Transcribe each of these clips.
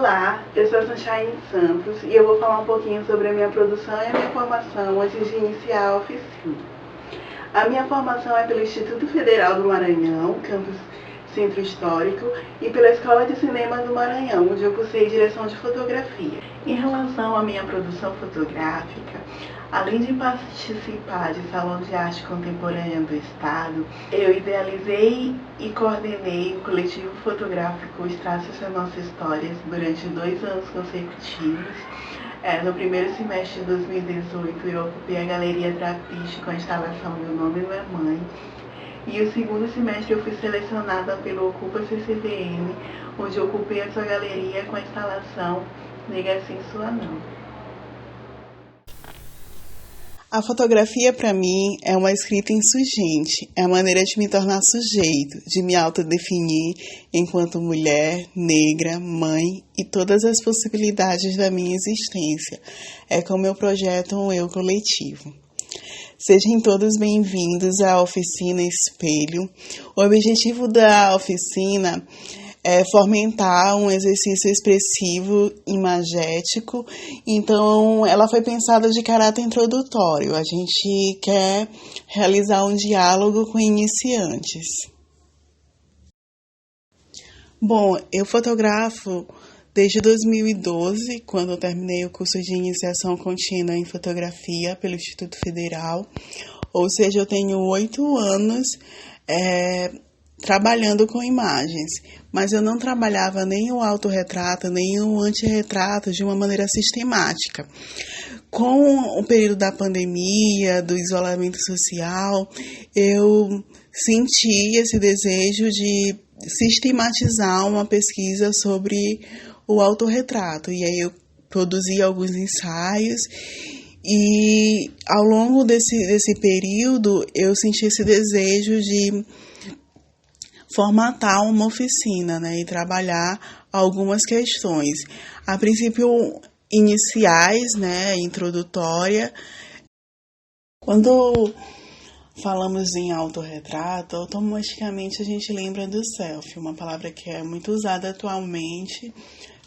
Olá, eu sou a Sunshine Santos e eu vou falar um pouquinho sobre a minha produção e a minha formação antes de iniciar a oficina. A minha formação é pelo Instituto Federal do Maranhão, campus Centro Histórico, e pela Escola de Cinema do Maranhão, onde eu cursei direção de fotografia. Em relação à minha produção fotográfica, além de participar de salões de arte contemporânea do Estado, eu idealizei e coordenei o coletivo fotográfico Os Traços da Nossa História durante 2 anos consecutivos. No primeiro semestre de 2018, eu ocupei a Galeria Trapiche com a instalação Meu Nome Não É Mãe. E o segundo semestre eu fui selecionada pelo Ocupa CCBM, onde eu ocupei a sua galeria com a instalação Nega Sim Sua Não. A fotografia, para mim, é uma escrita insurgente, é a maneira de me tornar sujeito, de me autodefinir enquanto mulher, negra, mãe e todas as possibilidades da minha existência. É como eu projeto um eu coletivo. Sejam todos bem-vindos à Oficina Espelho. O objetivo da oficina é fomentar um exercício expressivo imagético, então ela foi pensada de caráter introdutório. A gente quer realizar um diálogo com iniciantes. Bom, eu fotografo desde 2012, quando eu terminei o curso de iniciação contínua em fotografia pelo Instituto Federal, ou seja, eu tenho 8 anos trabalhando com imagens, mas eu não trabalhava nem o autorretrato, nem o antirretrato de uma maneira sistemática. Com o período da pandemia, do isolamento social, eu senti esse desejo de sistematizar uma pesquisa sobre o autorretrato, e aí eu produzi alguns ensaios, e ao longo desse período eu senti esse desejo de formatar uma oficina, né, e trabalhar algumas questões, a princípio iniciais, né, introdutória. Quando falamos em autorretrato, automaticamente a gente lembra do selfie, uma palavra que é muito usada atualmente,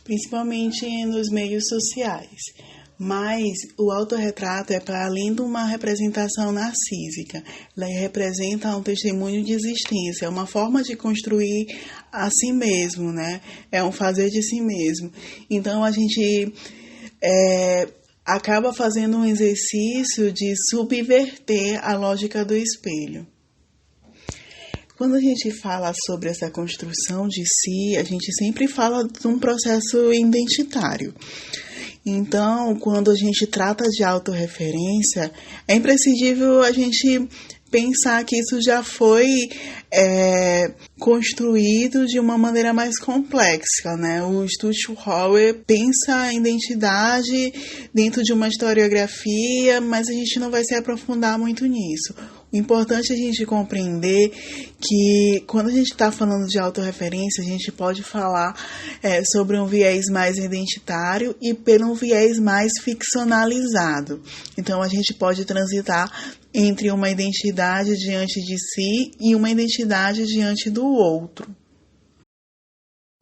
principalmente nos meios sociais. Mas o autorretrato é para além de uma representação narcísica, ela representa um testemunho de existência, é uma forma de construir a si mesmo, né? É um fazer de si mesmo. Então a gente acaba fazendo um exercício de subverter a lógica do espelho. Quando a gente fala sobre essa construção de si, a gente sempre fala de um processo identitário. Então, quando a gente trata de autorreferência, é imprescindível a gente pensar que isso já foi construído de uma maneira mais complexa, né? O Stuttgart pensa a identidade dentro de uma historiografia, mas a gente não vai se aprofundar muito nisso. O importante é a gente compreender que quando a gente está falando de autorreferência, a gente pode falar sobre um viés mais identitário e por um viés mais ficcionalizado. Então, a gente pode transitar entre uma identidade diante de si e uma identidade diante do outro.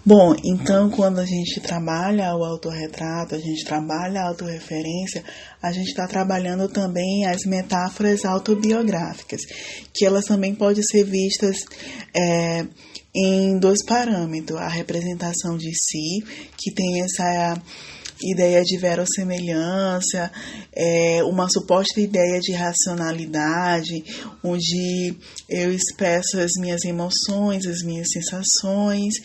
Bom, então quando a gente trabalha o autorretrato, a gente trabalha a autorreferência, a gente está trabalhando também as metáforas autobiográficas, que elas também podem ser vistas em 2 parâmetros, a representação de si, que tem essa ideia de verossemelhança, uma suposta ideia de racionalidade, onde eu expresso as minhas emoções, as minhas sensações,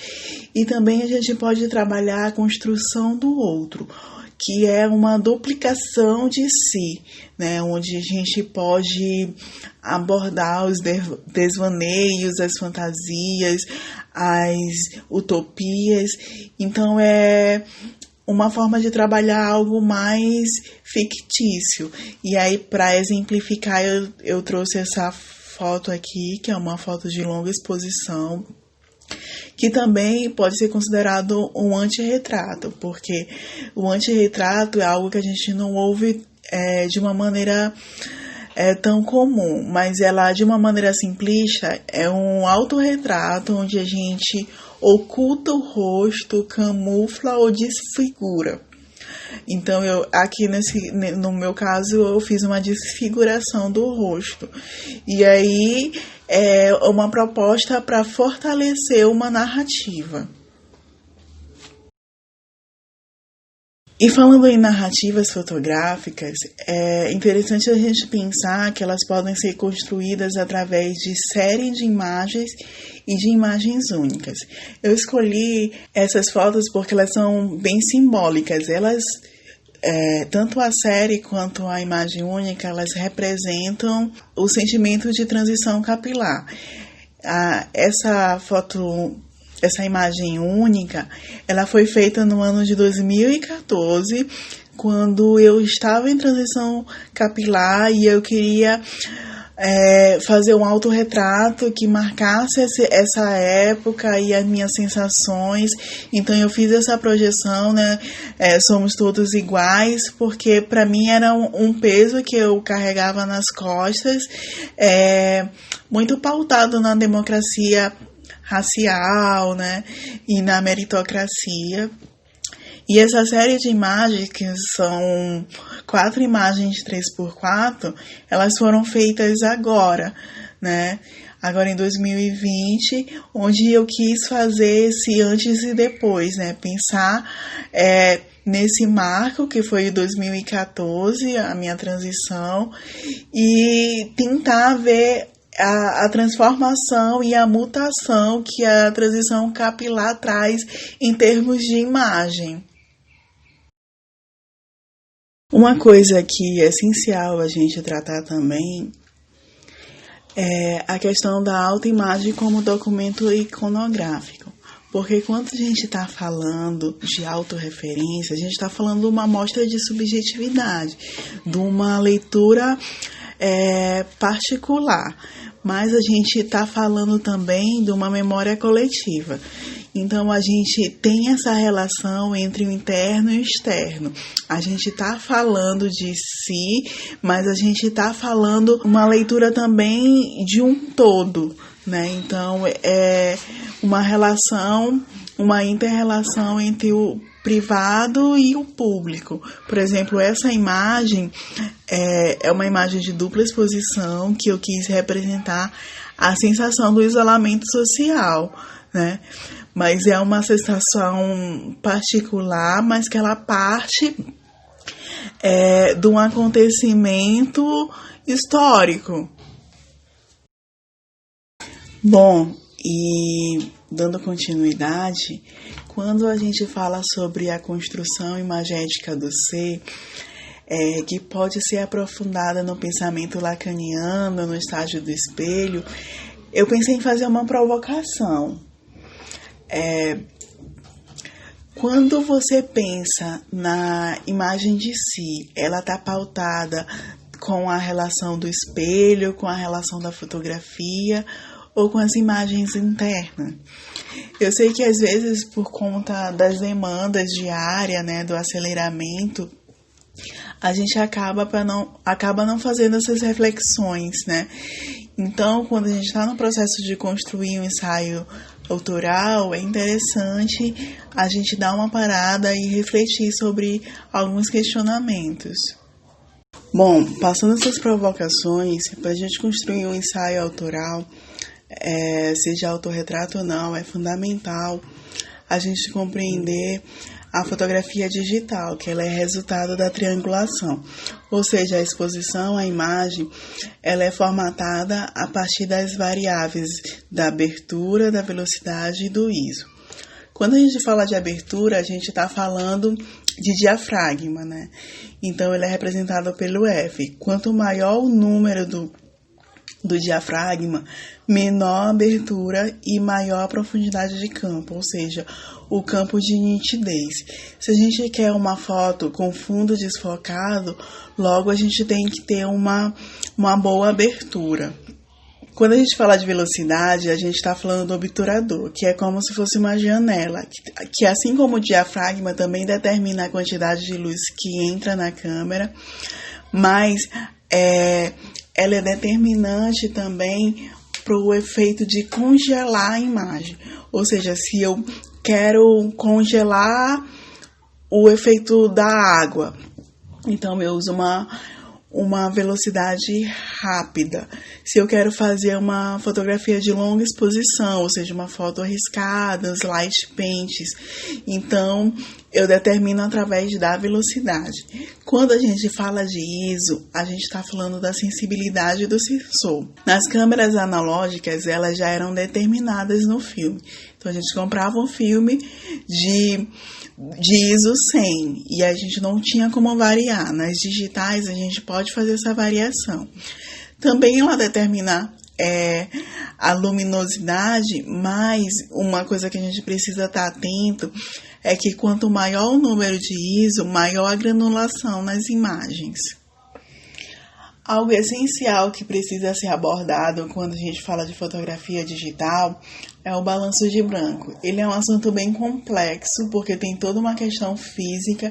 e também a gente pode trabalhar a construção do outro, que é uma duplicação de si, né, onde a gente pode abordar os desvaneios, as fantasias, as utopias. Então é uma forma de trabalhar algo mais fictício. E aí, para exemplificar, eu trouxe essa foto aqui, que é uma foto de longa exposição, que também pode ser considerado um antirretrato, porque o antirretrato é algo que a gente não ouve de uma maneira é tão comum, mas ela, de uma maneira simplista, é um autorretrato onde a gente oculta o rosto, camufla ou desfigura. Então, aqui no meu caso, eu fiz uma desfiguração do rosto. E aí, é uma proposta para fortalecer uma narrativa. E falando em narrativas fotográficas, é interessante a gente pensar que elas podem ser construídas através de série de imagens e de imagens únicas. Eu escolhi essas fotos porque elas são bem simbólicas. Elas, tanto a série quanto a imagem única, elas representam o sentimento de transição capilar. Essa imagem única, ela foi feita no ano de 2014, quando eu estava em transição capilar e eu queria fazer um autorretrato que marcasse essa época e as minhas sensações. Então eu fiz essa projeção, né? Somos todos iguais, porque para mim era um peso que eu carregava nas costas, muito pautado na democracia racial, né, e na meritocracia. E essa série de imagens, que são 4 imagens 3x4, elas foram feitas agora, né, agora em 2020, onde eu quis fazer esse antes e depois, né, pensar nesse marco que foi 2014, a minha transição, e tentar ver a transformação e a mutação que a transição capilar traz em termos de imagem. Uma coisa que é essencial a gente tratar também é a questão da autoimagem como documento iconográfico. Porque quando a gente está falando de autorreferência, a gente está falando de uma amostra de subjetividade, de uma leitura particular, mas a gente está falando também de uma memória coletiva. Então, a gente tem essa relação entre o interno e o externo. A gente está falando de si, mas a gente está falando uma leitura também de um todo, né? Então, é uma relação, uma inter-relação entre o privado e o público. Por exemplo, essa imagem é uma imagem de dupla exposição que eu quis representar a sensação do isolamento social, né? Mas é uma sensação particular, mas que ela parte de um acontecimento histórico. Bom, e dando continuidade, quando a gente fala sobre a construção imagética do ser, que pode ser aprofundada no pensamento lacaniano, no estágio do espelho, eu pensei em fazer uma provocação. Quando você pensa na imagem de si, ela está pautada com a relação do espelho, com a relação da fotografia ou com as imagens internas. Eu sei que às vezes, por conta das demandas diárias, né, do aceleramento, a gente acaba não fazendo essas reflexões, né? Então, quando a gente está no processo de construir um ensaio autoral, é interessante a gente dar uma parada e refletir sobre alguns questionamentos. Bom, passando essas provocações, para a gente construir um ensaio autoral, seja autorretrato ou não, é fundamental a gente compreender a fotografia digital, que ela é resultado da triangulação, ou seja, a exposição, a imagem, ela é formatada a partir das variáveis da abertura, da velocidade e do ISO. Quando a gente fala de abertura, a gente está falando de diafragma, né? Então, ele é representado pelo F. Quanto maior o número do diafragma, menor a abertura e maior a profundidade de campo, ou seja, o campo de nitidez. Se a gente quer uma foto com fundo desfocado, logo a gente tem que ter uma boa abertura. Quando a gente fala de velocidade, a gente está falando do obturador, que é como se fosse uma janela, que assim como o diafragma também determina a quantidade de luz que entra na câmera, mas ela é determinante também para o efeito de congelar a imagem. Ou seja, se eu quero congelar o efeito da água, então eu uso uma velocidade rápida. Se eu quero fazer uma fotografia de longa exposição, ou seja, uma foto arriscada, os light paints, então eu determino através da velocidade. Quando a gente fala de ISO, a gente está falando da sensibilidade do sensor. Nas câmeras analógicas, elas já eram determinadas no filme. Então a gente comprava um filme de ISO 100 e a gente não tinha como variar. Nas digitais a gente pode fazer essa variação. Também ela determina a luminosidade, mas uma coisa que a gente precisa estar atento é que quanto maior o número de ISO, maior a granulação nas imagens. Algo essencial que precisa ser abordado quando a gente fala de fotografia digital é o balanço de branco. Ele é um assunto bem complexo, porque tem toda uma questão física,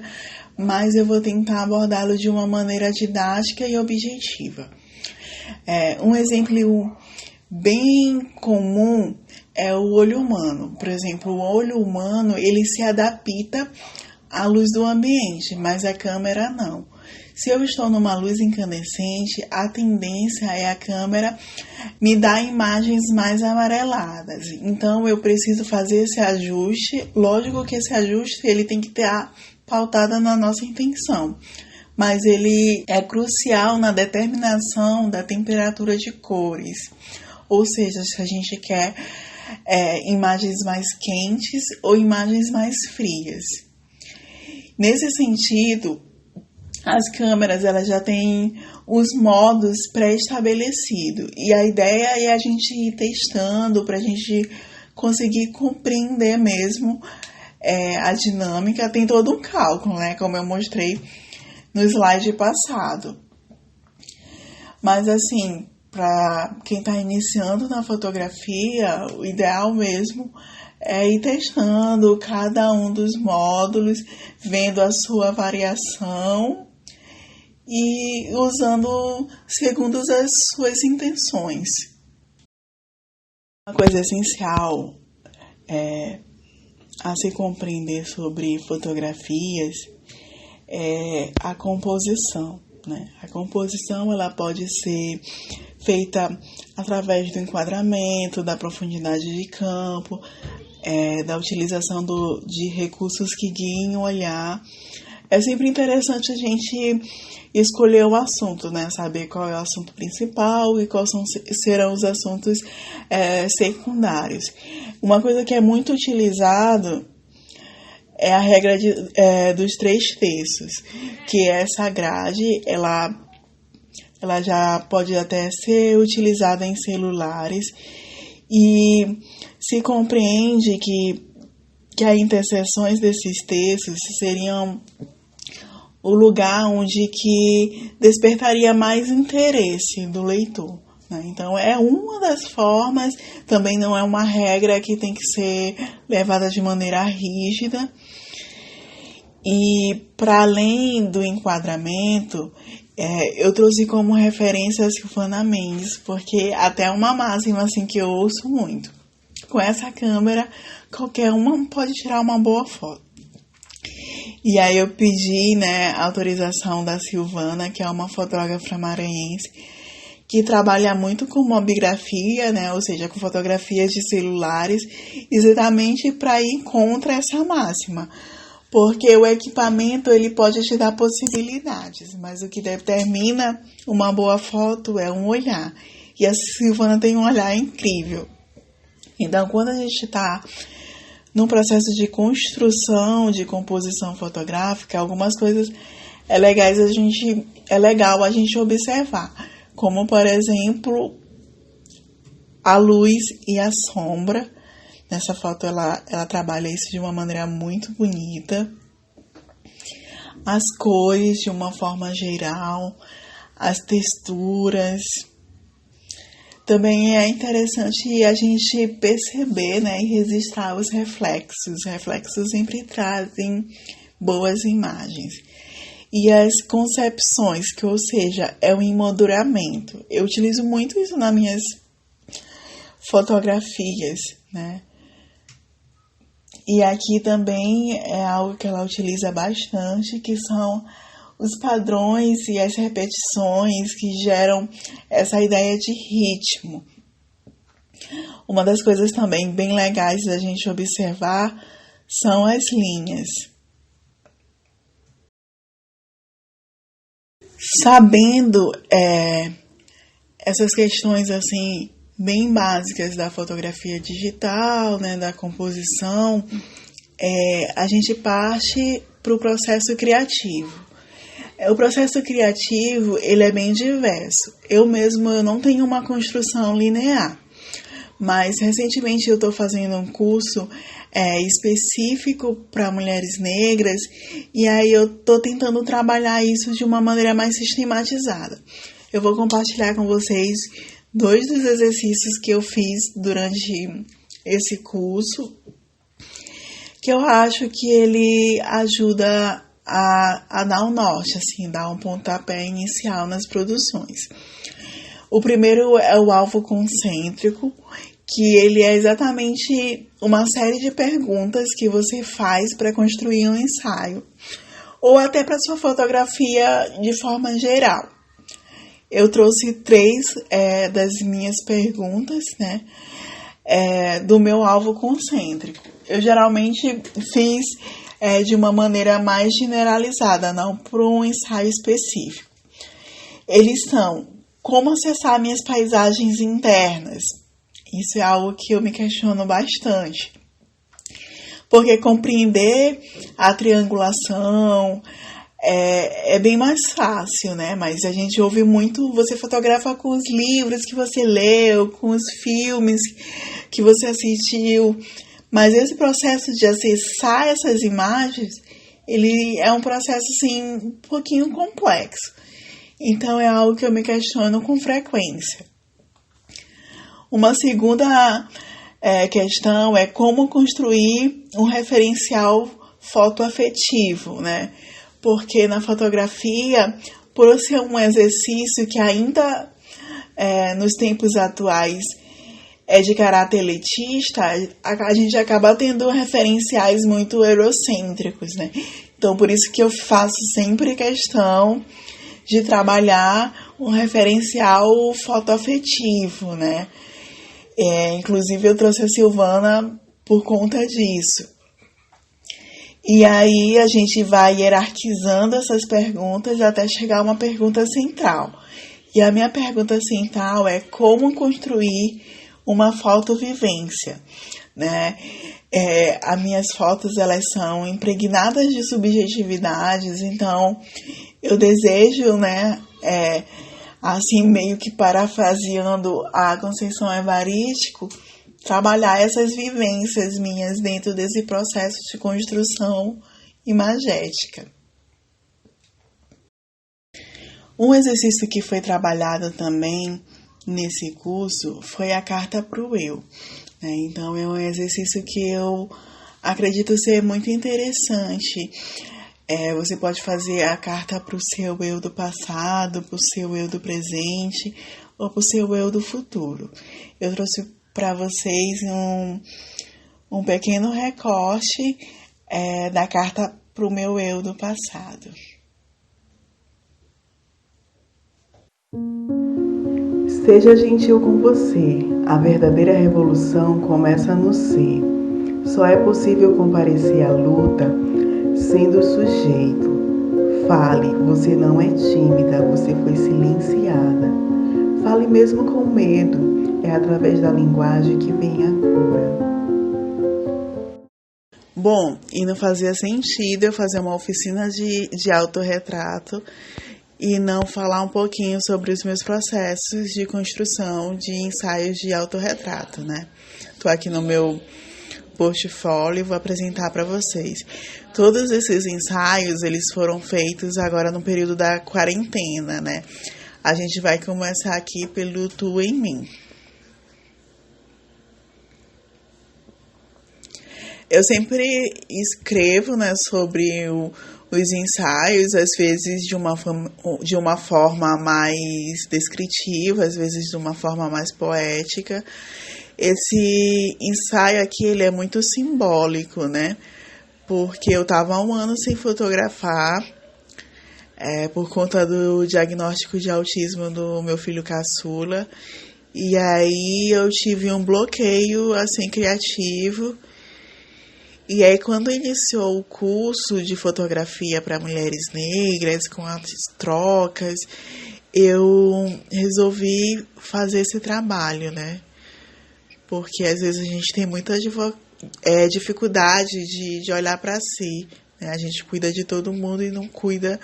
mas eu vou tentar abordá-lo de uma maneira didática e objetiva. Um exemplo bem comum é o olho humano. Por exemplo, o olho humano, ele se adapta à luz do ambiente, mas a câmera não. Se eu estou numa luz incandescente, a tendência é a câmera me dar imagens mais amareladas. Então, eu preciso fazer esse ajuste. Lógico que esse ajuste ele tem que estar pautado na nossa intenção, mas ele é crucial na determinação da temperatura de cores. Ou seja, se a gente quer imagens mais quentes ou imagens mais frias. Nesse sentido, as câmeras elas já têm os modos pré-estabelecidos e a ideia é a gente ir testando para a gente conseguir compreender mesmo a dinâmica. Tem todo um cálculo, né, como eu mostrei no slide passado. Mas assim, para quem está iniciando na fotografia, o ideal mesmo é ir testando cada um dos módulos, vendo a sua variação e usando segundo as suas intenções. Uma coisa essencial a se compreender sobre fotografias é a composição, né? A composição ela pode ser feita através do enquadramento, da profundidade de campo, da utilização de recursos que guiem o olhar. É sempre interessante a gente escolher o assunto, né? Saber qual é o assunto principal e quais serão os assuntos secundários. Uma coisa que é muito utilizado é a regra dos 3/3, que essa grade, ela já pode até ser utilizada em celulares e se compreende que as interseções desses terços seriam o lugar onde que despertaria mais interesse do leitor, né? Então, é uma das formas, também não é uma regra que tem que ser levada de maneira rígida. E, para além do enquadramento, eu trouxe como referência a Silvana Mendes, porque até uma máxima assim, que eu ouço muito. Com essa câmera, qualquer uma pode tirar uma boa foto. E aí eu pedi, a autorização da Silvana, que é uma fotógrafa maranhense, que trabalha muito com mobigrafia, ou seja, com fotografias de celulares, exatamente para ir contra essa máxima. Porque o equipamento ele pode te dar possibilidades, mas o que determina uma boa foto é um olhar. E a Silvana tem um olhar incrível. Então, quando a gente está num processo de construção, de composição fotográfica, algumas coisas é legal a gente observar. Como, por exemplo, a luz e a sombra. Nessa foto ela trabalha isso de uma maneira muito bonita. As cores de uma forma geral, as texturas. Também é interessante a gente perceber, e registrar os reflexos. Os reflexos sempre trazem boas imagens. e as concepções, que ou seja, é o emolduramento. Eu utilizo muito isso nas minhas fotografias, né? E aqui também é algo que ela utiliza bastante, que são os padrões e as repetições que geram essa ideia de ritmo. Uma das coisas também bem legais da gente observar são as linhas. Sabendo essas questões assim bem básicas da fotografia digital, né, da composição, a gente parte para o processo criativo. O processo criativo, ele é bem diverso. Eu não tenho uma construção linear, mas recentemente eu estou fazendo um curso específico para mulheres negras, e aí eu estou tentando trabalhar isso de uma maneira mais sistematizada. Eu vou compartilhar com vocês 2 dos exercícios que eu fiz durante esse curso, que eu acho que ele ajuda a dar um norte, assim, dar um pontapé inicial nas produções. O primeiro é o alvo concêntrico, que ele é exatamente uma série de perguntas que você faz para construir um ensaio, ou até para sua fotografia de forma geral. Eu trouxe 3 das minhas perguntas, né, do meu alvo concêntrico. Eu geralmente fiz de uma maneira mais generalizada, não para um ensaio específico. Eles são: como acessar minhas paisagens internas? Isso é algo que eu me questiono bastante, porque compreender a triangulação é bem mais fácil, né? Mas a gente ouve muito, você fotografa com os livros que você leu, com os filmes que você assistiu, mas esse processo de acessar essas imagens, ele é um processo, assim, um pouquinho complexo. Então, é algo que eu me questiono com frequência. Uma segunda questão é como construir um referencial fotoafetivo, né? Porque na fotografia, por ser um exercício que ainda nos tempos atuais é de caráter elitista, a gente acaba tendo referenciais muito eurocêntricos, né? Então, por isso que eu faço sempre questão de trabalhar um referencial fotoafetivo, né? Inclusive, eu trouxe a Silvana por conta disso. E aí, a gente vai hierarquizando essas perguntas até chegar a uma pergunta central. E a minha pergunta central é como construir uma fotovivência, né? As minhas fotos, elas são impregnadas de subjetividades, então eu desejo, né, assim, meio que parafraseando a Conceição Evaristo, trabalhar essas vivências minhas dentro desse processo de construção imagética. Um exercício que foi trabalhado também nesse curso foi a carta para o eu, né? Então, é um exercício que eu acredito ser muito interessante. Você pode fazer a carta para o seu eu do passado, para o seu eu do presente ou para o seu eu do futuro. Eu trouxe para vocês um pequeno recorte da carta para o meu eu do passado. Seja gentil com você. A verdadeira revolução começa no ser. Só é possível comparecer à luta sendo sujeito. Fale, você não é tímida, você foi silenciada. Fale mesmo com medo, é através da linguagem que vem a cura. Bom, e não fazia sentido eu fazer uma oficina de autorretrato e não falar um pouquinho sobre os meus processos de construção de ensaios de autorretrato, né? Tô aqui no meu portfólio e vou apresentar para vocês. Todos esses ensaios, eles foram feitos agora no período da quarentena, né? A gente vai começar aqui pelo Tu em Mim. Eu sempre escrevo, né, sobre os ensaios, às vezes de uma forma mais descritiva, às vezes de uma forma mais poética. Esse ensaio aqui, ele é muito simbólico, né? Porque eu estava há um ano sem fotografar, por conta do diagnóstico de autismo do meu filho caçula. E aí eu tive um bloqueio, assim, criativo. E aí, quando iniciou o curso de fotografia para mulheres negras, com as trocas, eu resolvi fazer esse trabalho, né? Porque às vezes a gente tem muita dificuldade de olhar para si, né? A gente cuida de todo mundo e não cuida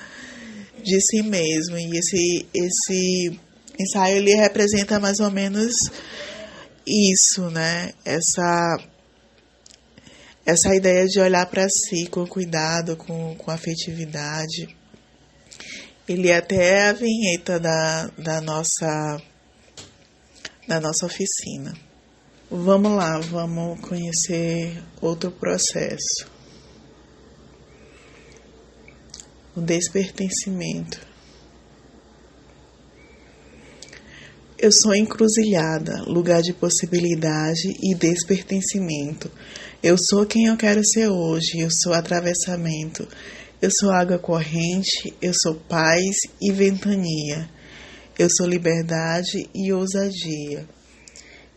de si mesmo. E esse ensaio, ele representa mais ou menos isso, né? Essa ideia de olhar para si com cuidado, com afetividade. Ele é até a vinheta da nossa oficina. Vamos lá, vamos conhecer outro processo. O despertencimento. Eu sou encruzilhada, lugar de possibilidade e despertencimento. Eu sou quem eu quero ser hoje, eu sou atravessamento. Eu sou água corrente, eu sou paz e ventania. Eu sou liberdade e ousadia.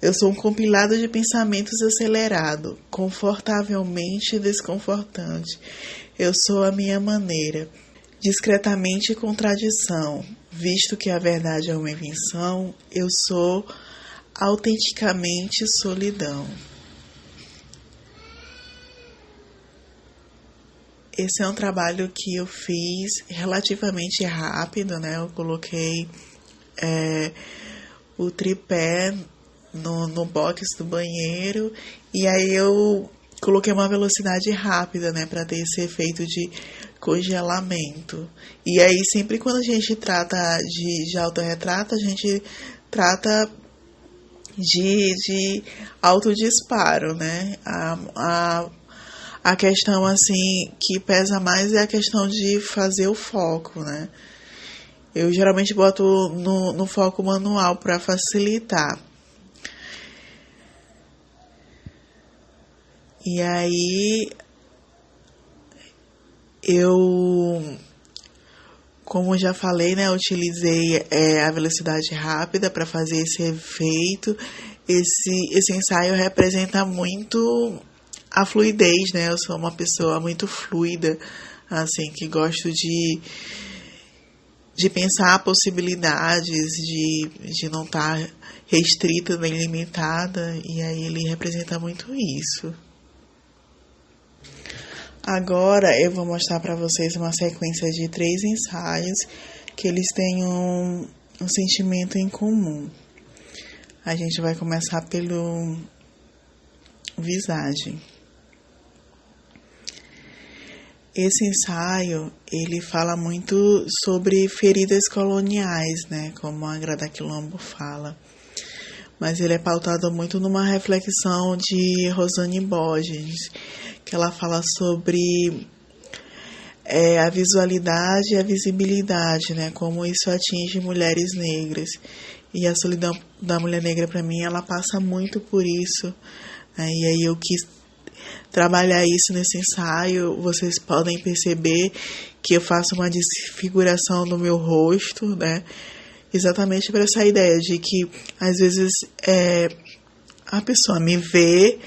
Eu sou um compilado de pensamentos acelerado, confortavelmente desconfortante. Eu sou a minha maneira, discretamente contradição. Visto que a verdade é uma invenção, eu sou autenticamente solidão. Esse é um trabalho que eu fiz relativamente rápido, né? Eu coloquei o tripé no box do banheiro e aí eu coloquei uma velocidade rápida, né? Para ter esse efeito de congelamento. E aí, sempre quando a gente trata de autorretrato, a gente trata de autodisparo, né? A questão, assim, que pesa mais é a questão de fazer o foco, né? Eu geralmente boto no foco manual para facilitar. E aí, como já falei, né, utilizei a velocidade rápida para fazer esse efeito. Esse ensaio representa muito a fluidez, né? Eu sou uma pessoa muito fluida, assim, que gosto de pensar possibilidades, de não estar restrita nem limitada, e aí ele representa muito isso. Agora eu vou mostrar para vocês uma sequência de 3 ensaios que eles têm um sentimento em comum. A gente vai começar pelo visagem. Esse ensaio, ele fala muito sobre feridas coloniais, né, como a Grada Quilombo fala. Mas ele é pautado muito numa reflexão de Rosane Borges, que ela fala sobre a visualidade e a visibilidade, né? Como isso atinge mulheres negras. E a solidão da mulher negra, para mim, ela passa muito por isso. Né? E aí eu quis trabalhar isso nesse ensaio. Vocês podem perceber que eu faço uma desfiguração no meu rosto, né? Exatamente para essa ideia de que, às vezes, a pessoa me vê,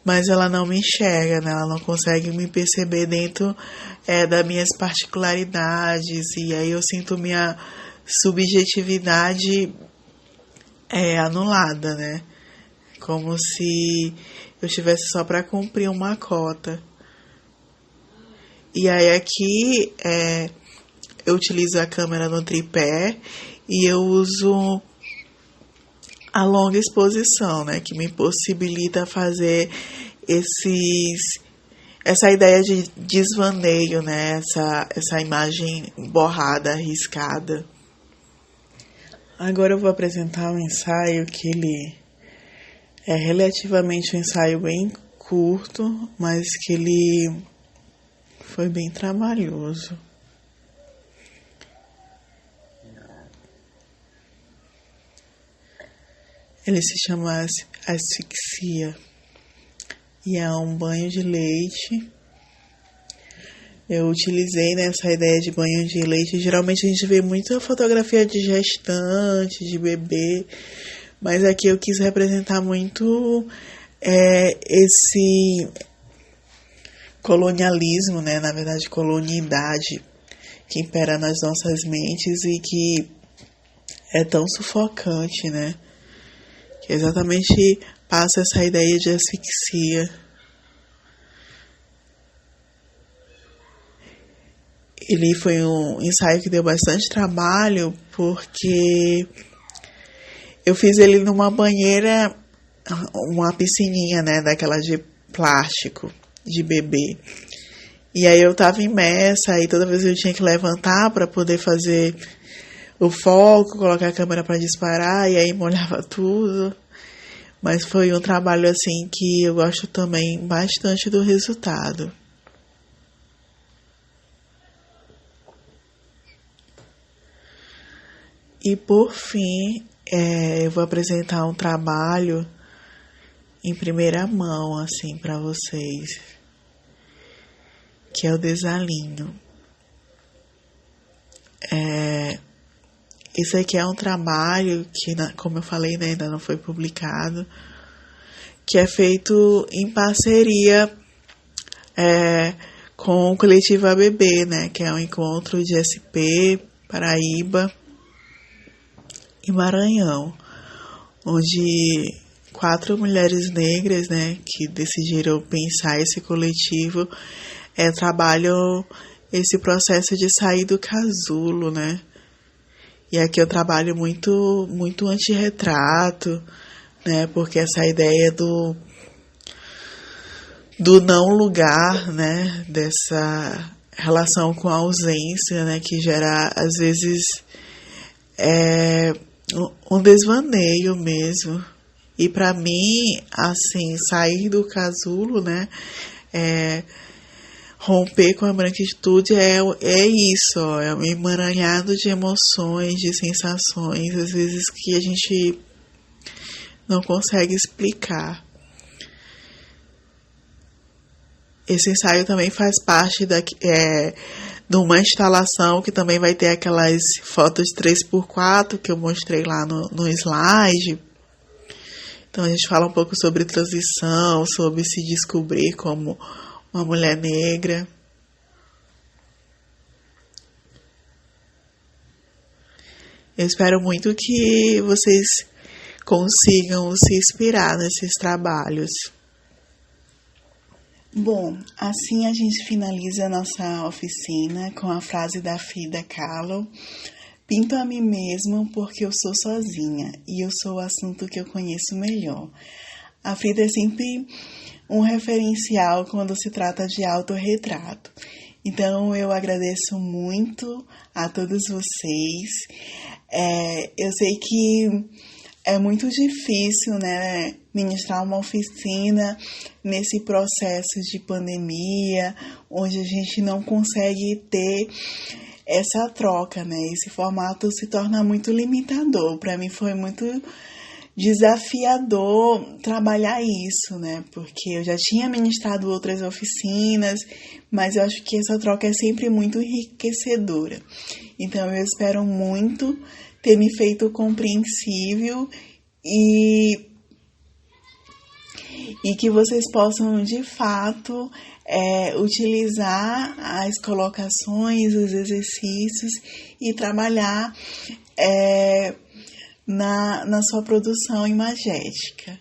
mas ela não me enxerga, né? Ela não consegue me perceber dentro das minhas particularidades, e aí eu sinto minha subjetividade anulada, né? Como se eu estivesse só para cumprir uma cota. E aí aqui eu utilizo a câmera no tripé e eu uso a longa exposição, né, que me possibilita fazer essa ideia de desvaneio, né, essa imagem borrada, arriscada. Agora eu vou apresentar um ensaio que ele é relativamente um ensaio bem curto, mas que ele foi bem trabalhoso. Ele se chama asfixia e é um banho de leite. Eu utilizei nessa ideia de banho de leite. Geralmente a gente vê muita fotografia de gestante, de bebê, mas aqui eu quis representar muito esse colonialismo, né? Na verdade, colonialidade que impera nas nossas mentes e que é tão sufocante, né? Que exatamente passa essa ideia de asfixia. Ele foi um ensaio que deu bastante trabalho, porque eu fiz ele numa banheira, uma piscininha, né, daquela de plástico, de bebê. E aí eu tava imersa, aí toda vez eu tinha que levantar para poder fazer o foco, colocar a câmera para disparar, e aí molhava tudo. Mas foi um trabalho assim que eu gosto também bastante do resultado. E por fim, eu vou apresentar um trabalho em primeira mão, assim, para vocês, que é o desalinho. Esse aqui é um trabalho que, como eu falei, né, ainda não foi publicado, que é feito em parceria com o Coletivo ABB, né, que é um encontro de SP, Paraíba e Maranhão, onde 4 mulheres negras, né, que decidiram pensar esse coletivo, trabalham esse processo de sair do casulo, né? E aqui eu trabalho muito, muito antirretrato, né? Porque essa ideia do não lugar, né? Dessa relação com a ausência, né? Que gera, às vezes, um desvaneio mesmo. E para mim, assim, sair do casulo, né? Romper com a branquitude é isso, ó, é um emaranhado de emoções, de sensações, às vezes que a gente não consegue explicar. Esse ensaio também faz parte de uma instalação que também vai ter aquelas fotos 3x4 que eu mostrei lá no slide. Então a gente fala um pouco sobre transição, sobre se descobrir como uma mulher negra. Eu espero muito que vocês consigam se inspirar nesses trabalhos. Bom, assim a gente finaliza a nossa oficina com a frase da Frida Kahlo: pinto a mim mesmo porque eu sou sozinha e eu sou o assunto que eu conheço melhor. A Frida é sempre um referencial quando se trata de autorretrato. Então, eu agradeço muito a todos vocês. Eu sei que é muito difícil, né, ministrar uma oficina nesse processo de pandemia, onde a gente não consegue ter essa troca, né? Esse formato se torna muito limitador. Para mim foi muito desafiador trabalhar isso, né? Porque eu já tinha ministrado outras oficinas, mas eu acho que essa troca é sempre muito enriquecedora. Então eu espero muito ter me feito compreensível e que vocês possam de fato utilizar as colocações, os exercícios e trabalhar na sua produção imagética.